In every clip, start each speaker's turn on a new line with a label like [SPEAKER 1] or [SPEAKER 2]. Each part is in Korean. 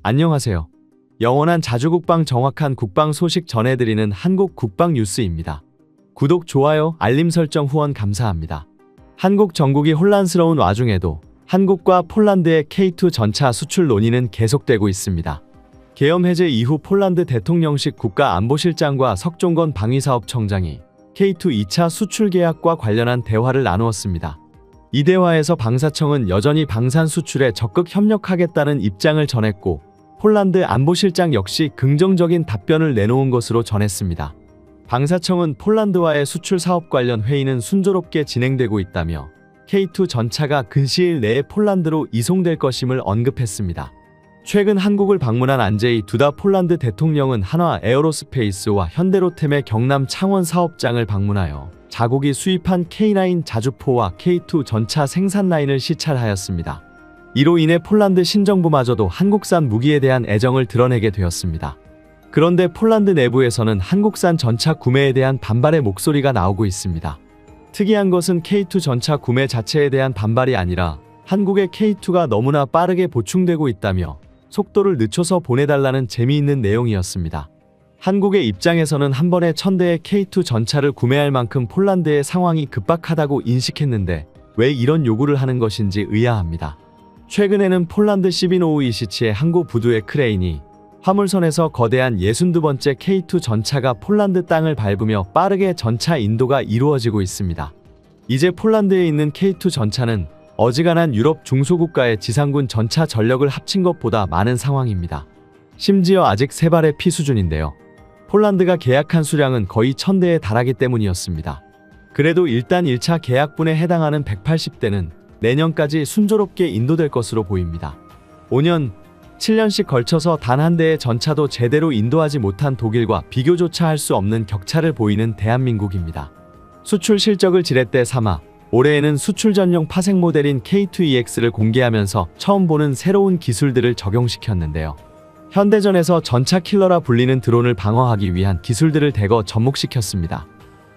[SPEAKER 1] 안녕하세요. 영원한 자주국방 정확한 국방 소식 전해드리는 한국 국방 뉴스입니다. 구독, 좋아요, 알림 설정 후원 감사합니다. 한국 전국이 혼란스러운 와중에도 한국과 폴란드의 K2 전차 수출 논의는 계속되고 있습니다. 계엄 해제 이후 폴란드 대통령실 국가안보실장과 석종건 방위사업청장이 K2 2차 수출 계약과 관련한 대화를 나누었습니다. 이 대화에서 방사청은 여전히 방산 수출에 적극 협력하겠다는 입장을 전했고, 폴란드 안보실장 역시 긍정적인 답변을 내놓은 것으로 전했습니다. 방사청은 폴란드와의 수출 사업 관련 회의는 순조롭게 진행되고 있다며 K2 전차가 근시일 내에 폴란드로 이송될 것임을 언급했습니다. 최근 한국을 방문한 안제이 두다 폴란드 대통령은 한화 에어로스페이스와 현대로템의 경남 창원 사업장을 방문하여 자국이 수입한 K9 자주포와 K2 전차 생산 라인을 시찰하였습니다. 이로 인해 폴란드 신정부마저도 한국산 무기에 대한 애정을 드러내게 되었습니다. 그런데 폴란드 내부에서는 한국산 전차 구매에 대한 반발의 목소리가 나오고 있습니다. 특이한 것은 K2 전차 구매 자체에 대한 반발이 아니라 한국의 K2가 너무나 빠르게 보충되고 있다며 속도를 늦춰서 보내달라는 재미있는 내용이었습니다. 한국의 입장에서는 한 번에 1000대의 K2 전차를 구매할 만큼 폴란드의 상황이 급박하다고 인식했는데 왜 이런 요구를 하는 것인지 의아합니다. 최근에는 폴란드 시비노우이시치의 항구 부두의 크레인이 화물선에서 거대한 62번째 K2 전차가 폴란드 땅을 밟으며 빠르게 전차 인도가 이루어지고 있습니다. 이제 폴란드에 있는 K2 전차는 어지간한 유럽 중소국가의 지상군 전차 전력을 합친 것보다 많은 상황입니다. 심지어 아직 3발의 피 수준인데요. 폴란드가 계약한 수량은 거의 1000대에 달하기 때문이었습니다. 그래도 일단 1차 계약분에 해당하는 180대는 내년까지 순조롭게 인도될 것으로 보입니다. 5년, 7년씩 걸쳐서 단 한 대의 전차도 제대로 인도하지 못한 독일과 비교조차 할 수 없는 격차를 보이는 대한민국입니다. 수출 실적을 지렛대 삼아 올해에는 수출 전용 파생 모델인 K2EX를 공개하면서 처음 보는 새로운 기술들을 적용시켰는데요. 현대전에서 전차 킬러라 불리는 드론을 방어하기 위한 기술들을 대거 접목시켰습니다.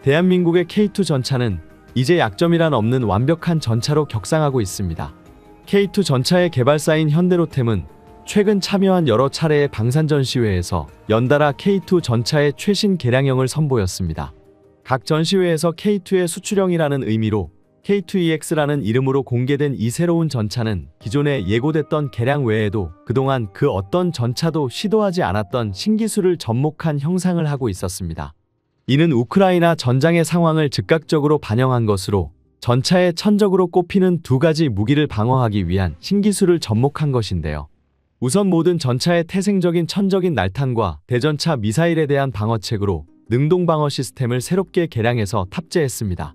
[SPEAKER 1] 대한민국의 K2 전차는 이제 약점이란 없는 완벽한 전차로 격상하고 있습니다. K2 전차의 개발사인 현대로템은 최근 참여한 여러 차례의 방산 전시회에서 연달아 K2 전차의 최신 개량형을 선보였습니다. 각 전시회에서 K2의 수출형이라는 의미로 K2EX라는 이름으로 공개된 이 새로운 전차는 기존에 예고됐던 개량 외에도 그동안 그 어떤 전차도 시도하지 않았던 신기술을 접목한 형상을 하고 있었습니다. 이는 우크라이나 전장의 상황을 즉각적으로 반영한 것으로 전차에 천적으로 꼽히는 2가지 무기를 방어하기 위한 신기술을 접목한 것인데요. 우선 모든 전차의 태생적인 천적인 날탄과 대전차 미사일에 대한 방어책으로 능동방어 시스템을 새롭게 개량해서 탑재했습니다.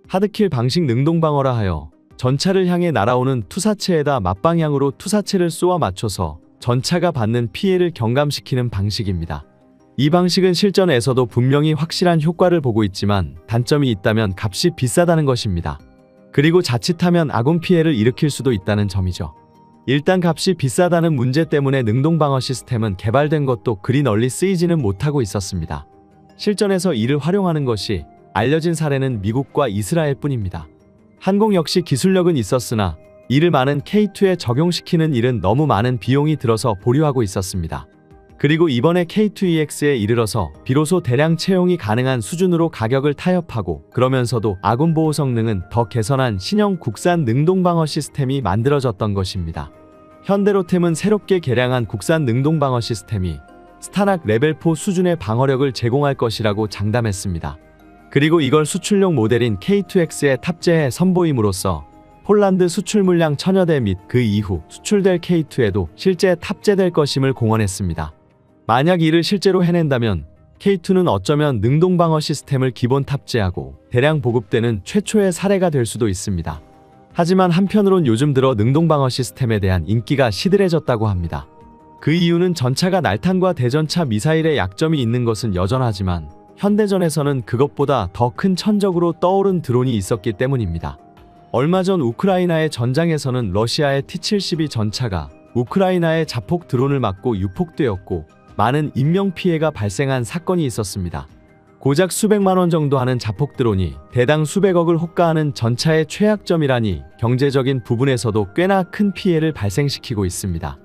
[SPEAKER 1] 하드킬 방식 능동방어라 하여 전차를 향해 날아오는 투사체에다 맞방향으로 투사체를 쏘아 맞춰서 전차가 받는 피해를 경감시키는 방식입니다. 이 방식은 실전에서도 분명히 확실한 효과를 보고 있지만 단점이 있다면 값이 비싸다는 것입니다. 그리고 자칫하면 아군 피해를 일으킬 수도 있다는 점이죠. 일단 값이 비싸다는 문제 때문에 능동방어 시스템은 개발된 것도 그리 널리 쓰이지는 못하고 있었습니다. 실전에서 이를 활용하는 것이 알려진 사례는 미국과 이스라엘 뿐입니다. 한국 역시 기술력은 있었으나 이를 많은 K2에 적용시키는 일은 너무 많은 비용이 들어서 보류하고 있었습니다. 그리고 이번에 K2EX에 이르러서 비로소 대량 채용이 가능한 수준으로 가격을 타협하고 그러면서도 아군 보호 성능은 더 개선한 신형 국산 능동방어 시스템이 만들어졌던 것입니다. 현대로템은 새롭게 개량한 국산 능동방어 시스템이 스타낙 레벨 4 수준의 방어력을 제공할 것이라고 장담했습니다. 그리고 이걸 수출용 모델인 K2X에 탑재해 선보임으로써 폴란드 수출 물량 1000여 대 및 그 이후 수출될 K2에도 실제 탑재될 것임을 공언했습니다. 만약 이를 실제로 해낸다면 K2는 어쩌면 능동방어 시스템을 기본 탑재하고 대량 보급되는 최초의 사례가 될 수도 있습니다. 하지만 한편으론 요즘 들어 능동방어 시스템에 대한 인기가 시들해졌다고 합니다. 그 이유는 전차가 날탄과 대전차 미사일의 약점이 있는 것은 여전하지만 현대전에서는 그것보다 더 큰 천적으로 떠오른 드론이 있었기 때문입니다. 얼마 전 우크라이나의 전장에서는 러시아의 T-72 전차가 우크라이나의 자폭 드론을 맞고 유폭되었고 많은 인명피해가 발생한 사건이 있었습니다. 고작 수백만 원 정도 하는 자폭 드론이 대당 수백억을 호가하는 전차의 최약점이라니 경제적인 부분에서도 꽤나 큰 피해를 발생시키고 있습니다.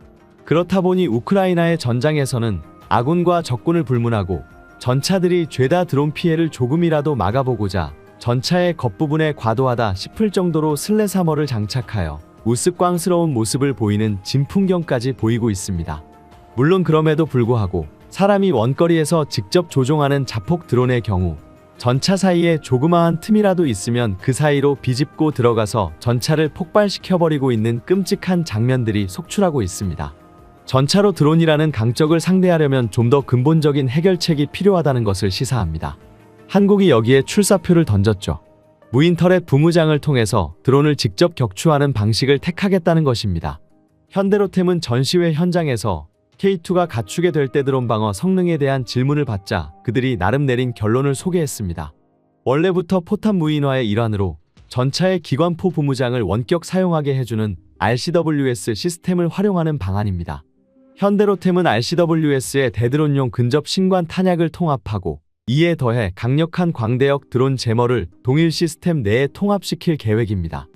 [SPEAKER 1] 그렇다 보니 우크라이나의 전장에서는 아군과 적군을 불문하고 전차들이 죄다 드론 피해를 조금이라도 막아보고자 전차의 겉부분에 과도하다 싶을 정도로 슬래사머를 장착하여 우스꽝스러운 모습을 보이는 진풍경까지 보이고 있습니다. 물론 그럼에도 불구하고 사람이 원거리에서 직접 조종하는 자폭 드론의 경우 전차 사이에 조그마한 틈이라도 있으면 그 사이로 비집고 들어가서 전차를 폭발시켜버리고 있는 끔찍한 장면들이 속출하고 있습니다. 전차로 드론이라는 강적을 상대하려면 좀 더 근본적인 해결책이 필요하다는 것을 시사합니다. 한국이 여기에 출사표를 던졌죠. 무인 터렛 부무장을 통해서 드론을 직접 격추하는 방식을 택하겠다는 것입니다. 현대로템은 전시회 현장에서 K2가 갖추게 될 때 드론 방어 성능에 대한 질문을 받자 그들이 나름 내린 결론을 소개했습니다. 원래부터 포탄 무인화의 일환으로 전차의 기관포 부무장을 원격 사용하게 해주는 RCWS 시스템을 활용하는 방안입니다. 현대로템은 RCWS에 대드론용 근접 신관 탄약을 통합하고 이에 더해 강력한 광대역 드론 제머를 동일 시스템 내에 통합시킬 계획입니다.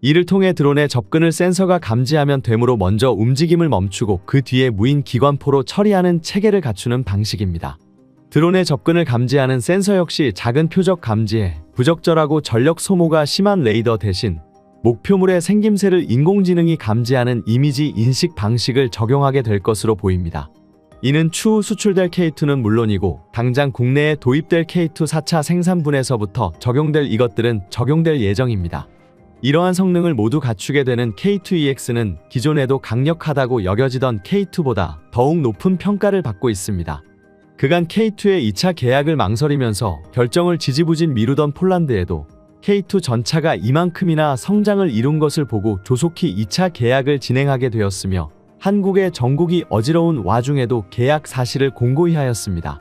[SPEAKER 1] 이를 통해 드론의 접근을 센서가 감지하면 되므로 먼저 움직임을 멈추고 그 뒤에 무인 기관포로 처리하는 체계를 갖추는 방식입니다. 드론의 접근을 감지하는 센서 역시 작은 표적 감지에 부적절하고 전력 소모가 심한 레이더 대신 목표물의 생김새를 인공지능이 감지하는 이미지 인식 방식을 적용하게 될 것으로 보입니다. 이는 추후 수출될 K2는 물론이고 당장 국내에 도입될 K2 4차 생산분에서부터 적용될 이것들은 적용될 예정입니다. 이러한 성능을 모두 갖추게 되는 K2EX는 기존에도 강력하다고 여겨지던 K2보다 더욱 높은 평가를 받고 있습니다. 그간 K2의 2차 계약을 망설이면서 결정을 지지부진 미루던 폴란드에도 K2 전차가 이만큼이나 성장을 이룬 것을 보고 조속히 2차 계약을 진행하게 되었으며 한국의 정국이 어지러운 와중에도 계약 사실을 공고히 하였습니다.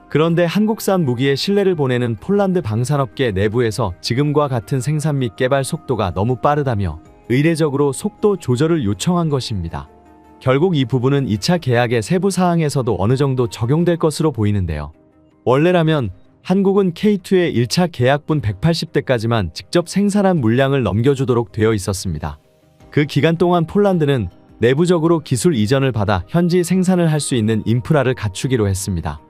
[SPEAKER 1] 그런데 한국산 무기에 신뢰를 보내는 폴란드 방산업계 내부에서 지금과 같은 생산 및 개발 속도가 너무 빠르다며 의례적으로 속도 조절을 요청한 것입니다. 결국 이 부분은 2차 계약의 세부 사항에서도 어느 정도 적용될 것으로 보이는데요. 원래라면 한국은 K2의 1차 계약분 180대까지만 직접 생산한 물량을 넘겨주도록 되어 있었습니다. 그 기간 동안 폴란드는 내부적으로 기술 이전을 받아 현지 생산을 할 수 있는 인프라를 갖추기로 했습니다.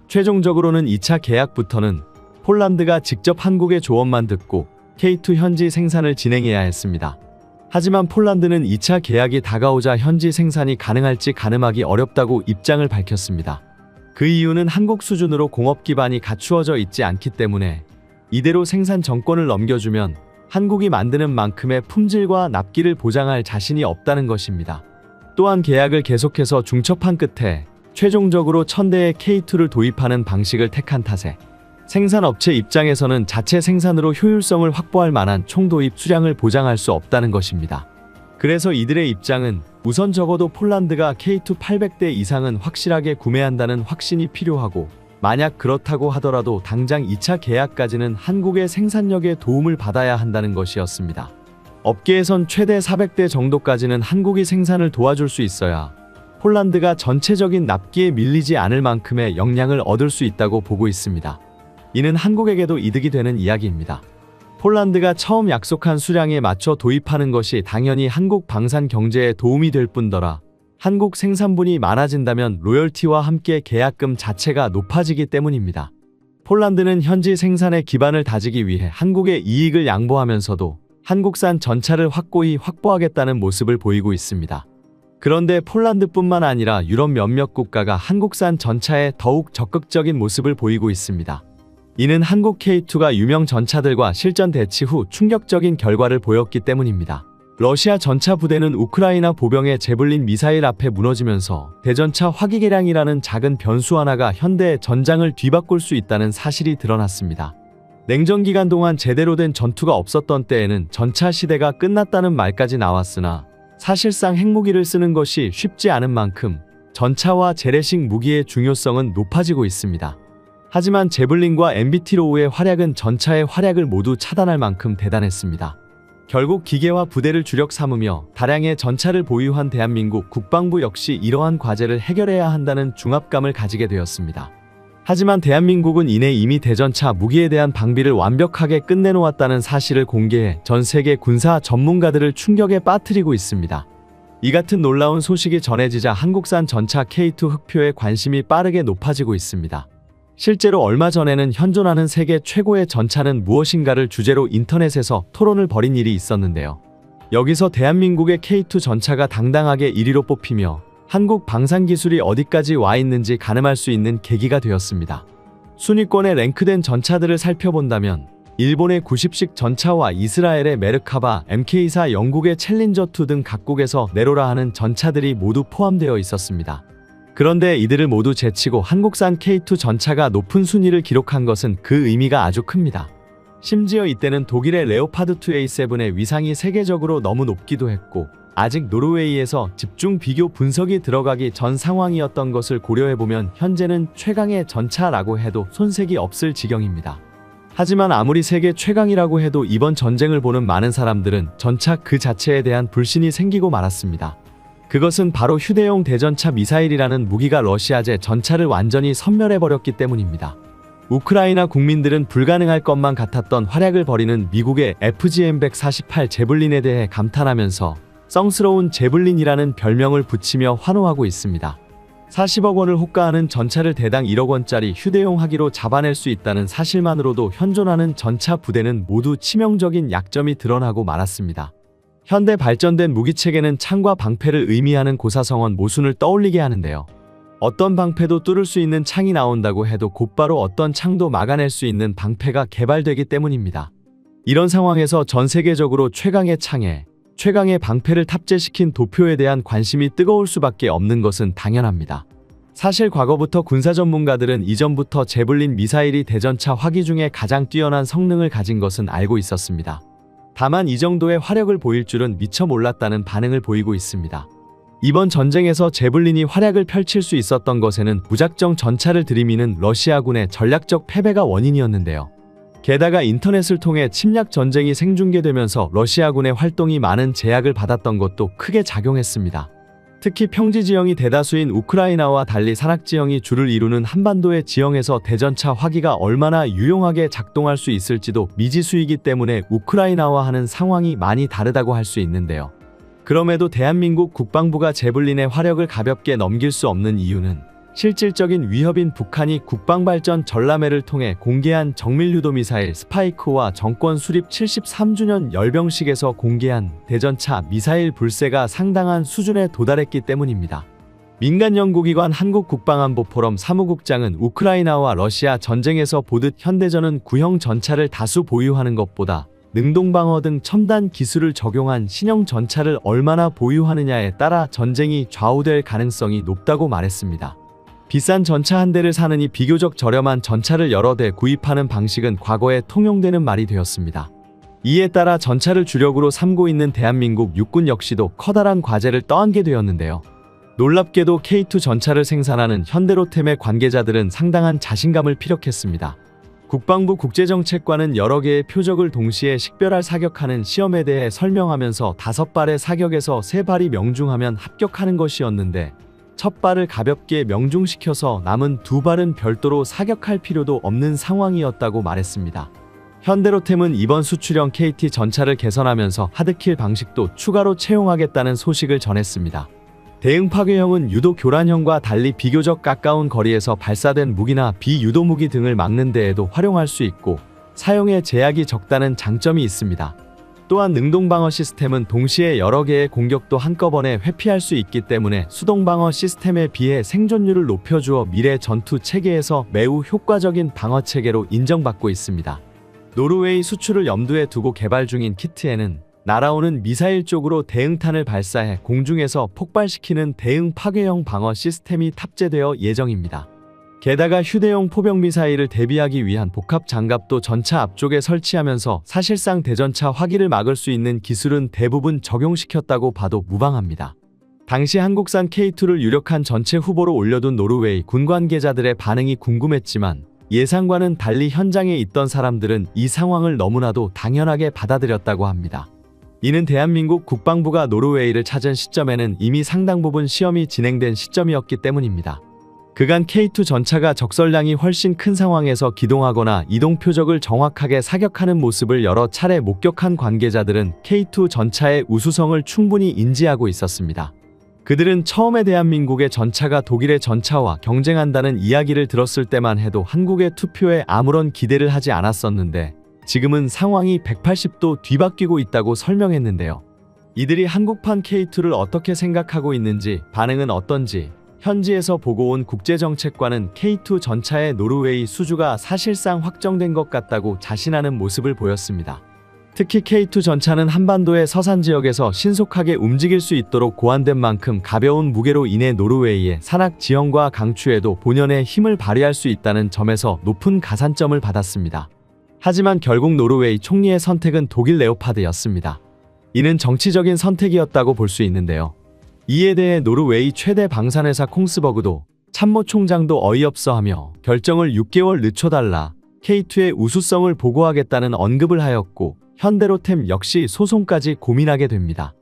[SPEAKER 1] 최종적으로는 2차 계약부터는 폴란드가 직접 한국의 조언만 듣고 K2 현지 생산을 진행해야 했습니다. 하지만 폴란드는 2차 계약이 다가오자 현지 생산이 가능할지 가늠하기 어렵다고 입장을 밝혔습니다. 그 이유는 한국 수준으로 공업 기반이 갖추어져 있지 않기 때문에 이대로 생산 정권을 넘겨주면 한국이 만드는 만큼의 품질과 납기를 보장할 자신이 없다는 것입니다. 또한 계약을 계속해서 중첩한 끝에 최종적으로 1000대의 K2를 도입하는 방식을 택한 탓에 생산업체 입장에서는 자체 생산으로 효율성을 확보할 만한 총도입 수량을 보장할 수 없다는 것입니다. 그래서 이들의 입장은 우선 적어도 폴란드가 K2 800대 이상은 확실하게 구매한다는 확신이 필요하고 만약 그렇다고 하더라도 당장 2차 계약까지는 한국의 생산력에 도움을 받아야 한다는 것이었습니다. 업계에선 최대 400대 정도까지는 한국이 생산을 도와줄 수 있어야 폴란드가 전체적인 납기에 밀리지 않을 만큼의 역량을 얻을 수 있다고 보고 있습니다. 이는 한국에게도 이득이 되는 이야기입니다. 폴란드가 처음 약속한 수량에 맞춰 도입하는 것이 당연히 한국 방산 경제에 도움이 될 뿐더러 한국 생산분이 많아진다면 로열티와 함께 계약금 자체가 높아지기 때문입니다. 폴란드는 현지 생산의 기반을 다지기 위해 한국의 이익을 양보하면서도 한국산 전차를 확고히 확보하겠다는 모습을 보이고 있습니다. 그런데 폴란드뿐만 아니라 유럽 몇몇 국가가 한국산 전차에 더욱 적극적인 모습을 보이고 있습니다. 이는 한국 K2가 유명 전차들과 실전 대치 후 충격적인 결과를 보였기 때문입니다. 러시아 전차 부대는 우크라이나 보병의 제블린 미사일 앞에 무너지면서 대전차 화기계량이라는 작은 변수 하나가 현대의 전장을 뒤바꿀 수 있다는 사실이 드러났습니다. 냉전 기간 동안 제대로 된 전투가 없었던 때에는 전차 시대가 끝났다는 말까지 나왔으나 사실상 핵무기를 쓰는 것이 쉽지 않은 만큼 전차와 재래식 무기의 중요성은 높아지고 있습니다. 하지만 제블린과 MBT-로우의 활약은 전차의 활약을 모두 차단할 만큼 대단했습니다. 결국 기계화 부대를 주력 삼으며 다량의 전차를 보유한 대한민국 국방부 역시 이러한 과제를 해결해야 한다는 중압감을 가지게 되었습니다. 하지만 대한민국은 이내 이미 대전차 무기에 대한 방비를 완벽하게 끝내놓았다는 사실을 공개해 전 세계 군사 전문가들을 충격에 빠뜨리고 있습니다. 이 같은 놀라운 소식이 전해지자 한국산 전차 K2 흑표에 관심이 빠르게 높아지고 있습니다. 실제로 얼마 전에는 현존하는 세계 최고의 전차는 무엇인가를 주제로 인터넷에서 토론을 벌인 일이 있었는데요. 여기서 대한민국의 K2 전차가 당당하게 1위로 뽑히며 한국 방산기술이 어디까지 와 있는지 가늠할 수 있는 계기가 되었습니다. 순위권에 랭크된 전차들을 살펴본다면 일본의 90식 전차와 이스라엘의 메르카바, MK4, 영국의 챌린저2 등 각국에서 내로라 하는 전차들이 모두 포함되어 있었습니다. 그런데 이들을 모두 제치고 한국산 K2 전차가 높은 순위를 기록한 것은 그 의미가 아주 큽니다. 심지어 이때는 독일의 레오파드2 A7의 위상이 세계적으로 너무 높기도 했고 아직 노르웨이에서 집중 비교 분석이 들어가기 전 상황이었던 것을 고려해보면 현재는 최강의 전차라고 해도 손색이 없을 지경입니다. 하지만 아무리 세계 최강이라고 해도 이번 전쟁을 보는 많은 사람들은 전차 그 자체에 대한 불신이 생기고 말았습니다. 그것은 바로 휴대용 대전차 미사일이라는 무기가 러시아제 전차를 완전히 섬멸해버렸기 때문입니다. 우크라이나 국민들은 불가능할 것만 같았던 활약을 벌이는 미국의 FGM-148 제블린에 대해 감탄하면서 썽스러운 제블린이라는 별명을 붙이며 환호하고 있습니다. 40억 원을 호가하는 전차를 대당 1억 원짜리 휴대용 하기로 잡아낼 수 있다는 사실만으로도 현존하는 전차 부대는 모두 치명적인 약점이 드러나고 말았습니다. 현대 발전된 무기체계는 창과 방패를 의미하는 고사성언 모순을 떠올리게 하는데요. 어떤 방패도 뚫을 수 있는 창이 나온다고 해도 곧바로 어떤 창도 막아낼 수 있는 방패가 개발되기 때문입니다. 이런 상황에서 전 세계적으로 최강의 창에 최강의 방패를 탑재시킨 도표에 대한 관심이 뜨거울 수밖에 없는 것은 당연합니다. 사실 과거부터 군사 전문가들은 이전부터 제블린 미사일이 대전차 화기 중에 가장 뛰어난 성능을 가진 것은 알고 있었습니다. 다만 이 정도의 화력을 보일 줄은 미처 몰랐다는 반응을 보이고 있습니다. 이번 전쟁에서 제블린이 활약을 펼칠 수 있었던 것에는 무작정 전차를 들이미는 러시아군의 전략적 패배가 원인이었는데요. 게다가 인터넷을 통해 침략 전쟁이 생중계되면서 러시아군의 활동이 많은 제약을 받았던 것도 크게 작용했습니다. 특히 평지 지형이 대다수인 우크라이나와 달리 산악 지형이 주를 이루는 한반도의 지형에서 대전차 화기가 얼마나 유용하게 작동할 수 있을지도 미지수이기 때문에 우크라이나와 하는 상황이 많이 다르다고 할 수 있는데요. 그럼에도 대한민국 국방부가 제블린의 화력을 가볍게 넘길 수 없는 이유는 실질적인 위협인 북한이 국방발전 전람회를 통해 공개한 정밀유도미사일 스파이크와 정권 수립 73주년 열병식에서 공개한 대전차 미사일 불세가 상당한 수준에 도달했기 때문입니다. 민간 연구기관 한국국방안보포럼 사무국장은 우크라이나와 러시아 전쟁에서 보듯 현대전은 구형 전차를 다수 보유하는 것보다 능동방어 등 첨단 기술을 적용한 신형 전차를 얼마나 보유하느냐에 따라 전쟁이 좌우될 가능성이 높다고 말했습니다. 비싼 전차 한 대를 사느니 비교적 저렴한 전차를 여러 대 구입하는 방식은 과거에 통용되는 말이 되었습니다. 이에 따라 전차를 주력으로 삼고 있는 대한민국 육군 역시도 커다란 과제를 떠안게 되었는데요. 놀랍게도 K2 전차를 생산하는 현대로템의 관계자들은 상당한 자신감을 피력했습니다. 국방부 국제정책관은 여러 개의 표적을 동시에 식별할 사격하는 시험에 대해 설명하면서 5발의 사격에서 3발이 명중하면 합격하는 것이었는데 첫 발을 가볍게 명중시켜서 남은 2발은 별도로 사격할 필요도 없는 상황이었다고 말했습니다. 현대로템은 이번 수출형 KT 전차를 개선하면서 하드킬 방식도 추가로 채용하겠다는 소식을 전했습니다. 대응 파괴형은 유도 교란형과 달리 비교적 가까운 거리에서 발사된 무기나 비유도 무기 등을 막는 데에도 활용할 수 있고 사용에 제약이 적다는 장점이 있습니다. 또한 능동방어 시스템은 동시에 여러 개의 공격도 한꺼번에 회피할 수 있기 때문에 수동방어 시스템에 비해 생존율을 높여주어 미래 전투 체계에서 매우 효과적인 방어체계로 인정받고 있습니다. 노르웨이 수출을 염두에 두고 개발 중인 키트에는 날아오는 미사일 쪽으로 대응탄을 발사해 공중에서 폭발시키는 대응 파괴형 방어 시스템이 탑재되어 예정입니다. 게다가 휴대용 포병 미사일을 대비하기 위한 복합 장갑도 전차 앞쪽에 설치하면서 사실상 대전차 화기를 막을 수 있는 기술은 대부분 적용시켰다고 봐도 무방합니다. 당시 한국산 K2를 유력한 전체 후보로 올려둔 노르웨이 군 관계자들의 반응이 궁금했지만 예상과는 달리 현장에 있던 사람들은 이 상황을 너무나도 당연하게 받아들였다고 합니다. 이는 대한민국 국방부가 노르웨이를 찾은 시점에는 이미 상당 부분 시험이 진행된 시점이었기 때문입니다. 그간 K2 전차가 적설량이 훨씬 큰 상황에서 기동하거나 이동 표적을 정확하게 사격하는 모습을 여러 차례 목격한 관계자들은 K2 전차의 우수성을 충분히 인지하고 있었습니다. 그들은 처음에 대한민국의 전차가 독일의 전차와 경쟁한다는 이야기를 들었을 때만 해도 한국의 투표에 아무런 기대를 하지 않았었는데 지금은 상황이 180도 뒤바뀌고 있다고 설명했는데요. 이들이 한국판 K2를 어떻게 생각하고 있는지, 반응은 어떤지, 현지에서 보고 온 국제정책관은 K2 전차의 노르웨이 수주가 사실상 확정된 것 같다고 자신하는 모습을 보였습니다. 특히 K2 전차는 한반도의 서산 지역에서 신속하게 움직일 수 있도록 고안된 만큼 가벼운 무게로 인해 노르웨이의 산악 지형과 강추에도 본연의 힘을 발휘할 수 있다는 점에서 높은 가산점을 받았습니다. 하지만 결국 노르웨이 총리의 선택은 독일 레오파드였습니다. 이는 정치적인 선택이었다고 볼 수 있는데요. 이에 대해 노르웨이 최대 방산회사 콩스버그도 참모총장도 어이없어하며 결정을 6개월 늦춰달라, K2의 우수성을 보고하겠다는 언급을 하였고 현대로템 역시 소송까지 고민하게 됩니다.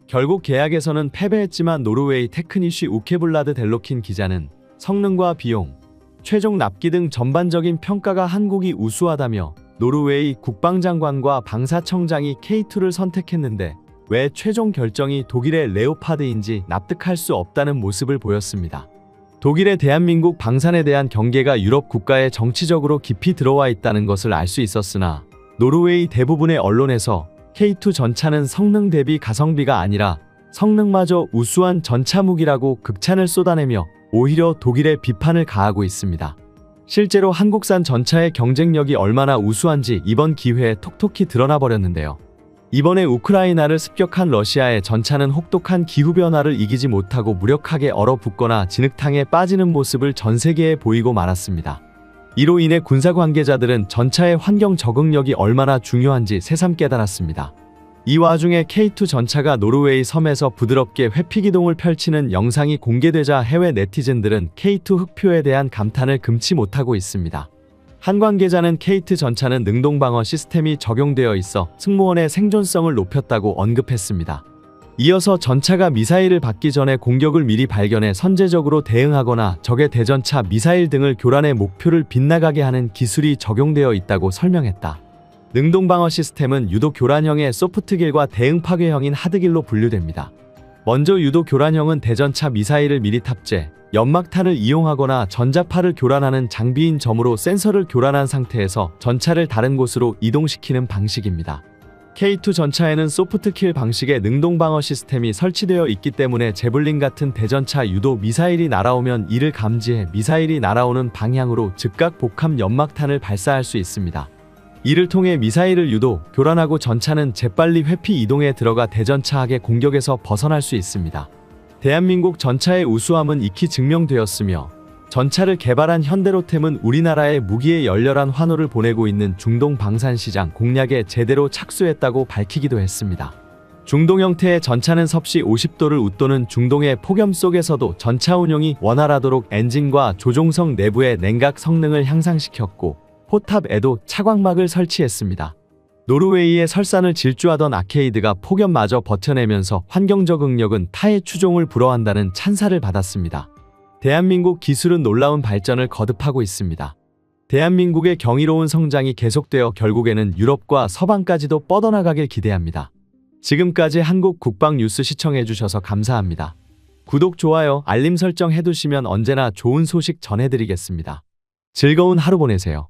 [SPEAKER 1] 결국 계약에서는 패배했지만 노르웨이 테크니쉬 우케블라드 델로킨 기자는 성능과 비용, 최종 납기 등 전반적인 평가가 한국이 우수하다며 노르웨이 국방장관과 방사청장이 K2를 선택했는데 왜 최종 결정이 독일의 레오파드인지 납득할 수 없다는 모습을 보였습니다. 독일의 대한민국 방산에 대한 경계가 유럽 국가에 정치적으로 깊이 들어와 있다는 것을 알 수 있었으나 노르웨이 대부분의 언론에서 K2 전차는 성능 대비 가성비가 아니라 성능마저 우수한 전차무기라고 극찬을 쏟아내며 오히려 독일의 비판을 가하고 있습니다. 실제로 한국산 전차의 경쟁력이 얼마나 우수한지 이번 기회에 톡톡히 드러나 버렸는데요. 이번에 우크라이나를 습격한 러시아의 전차는 혹독한 기후변화를 이기지 못하고 무력하게 얼어붙거나 진흙탕에 빠지는 모습을 전 세계에 보이고 말았습니다. 이로 인해 군사 관계자들은 전차의 환경 적응력이 얼마나 중요한지 새삼 깨달았습니다. 이 와중에 K2 전차가 노르웨이 섬에서 부드럽게 회피기동을 펼치는 영상이 공개되자 해외 네티즌들은 K2 흑표에 대한 감탄을 금치 못하고 있습니다. 한 관계자는 K2 전차는 능동방어 시스템이 적용되어 있어 승무원의 생존성을 높였다고 언급했습니다. 이어서 전차가 미사일을 받기 전에 공격을 미리 발견해 선제적으로 대응하거나 적의 대전차 미사일 등을 교란해 목표를 빗나가게 하는 기술이 적용되어 있다고 설명했다. 능동방어 시스템은 유도 교란형의 소프트길과 대응 파괴형인 하드길로 분류됩니다. 먼저 유도 교란형은 대전차 미사일을 미리 탑재, 연막탄을 이용하거나 전자파를 교란하는 장비인 점으로 센서를 교란한 상태에서 전차를 다른 곳으로 이동시키는 방식입니다. K2 전차에는 소프트킬 방식의 능동방어 시스템이 설치되어 있기 때문에 제블린 같은 대전차 유도 미사일이 날아오면 이를 감지해 미사일이 날아오는 방향으로 즉각 복합 연막탄을 발사할 수 있습니다. 이를 통해 미사일을 유도, 교란하고 전차는 재빨리 회피 이동에 들어가 대전차에게 공격에서 벗어날 수 있습니다. 대한민국 전차의 우수함은 익히 증명되었으며 전차를 개발한 현대로템은 우리나라의 무기에 열렬한 환호를 보내고 있는 중동 방산시장 공략에 제대로 착수했다고 밝히기도 했습니다. 중동 형태의 전차는 섭씨 50도를 웃도는 중동의 폭염 속에서도 전차 운용이 원활하도록 엔진과 조종석 내부의 냉각 성능을 향상시켰고 포탑에도 차광막을 설치했습니다. 노르웨이의 설산을 질주하던 아케이드가 폭염마저 버텨내면서 환경 적응력은 타의 추종을 불허한다는 찬사를 받았습니다. 대한민국 기술은 놀라운 발전을 거듭하고 있습니다. 대한민국의 경이로운 성장이 계속되어 결국에는 유럽과 서방까지도 뻗어나가길 기대합니다. 지금까지 한국 국방 뉴스 시청해주셔서 감사합니다. 구독, 좋아요, 알림 설정 해두시면 언제나 좋은 소식 전해드리겠습니다. 즐거운 하루 보내세요.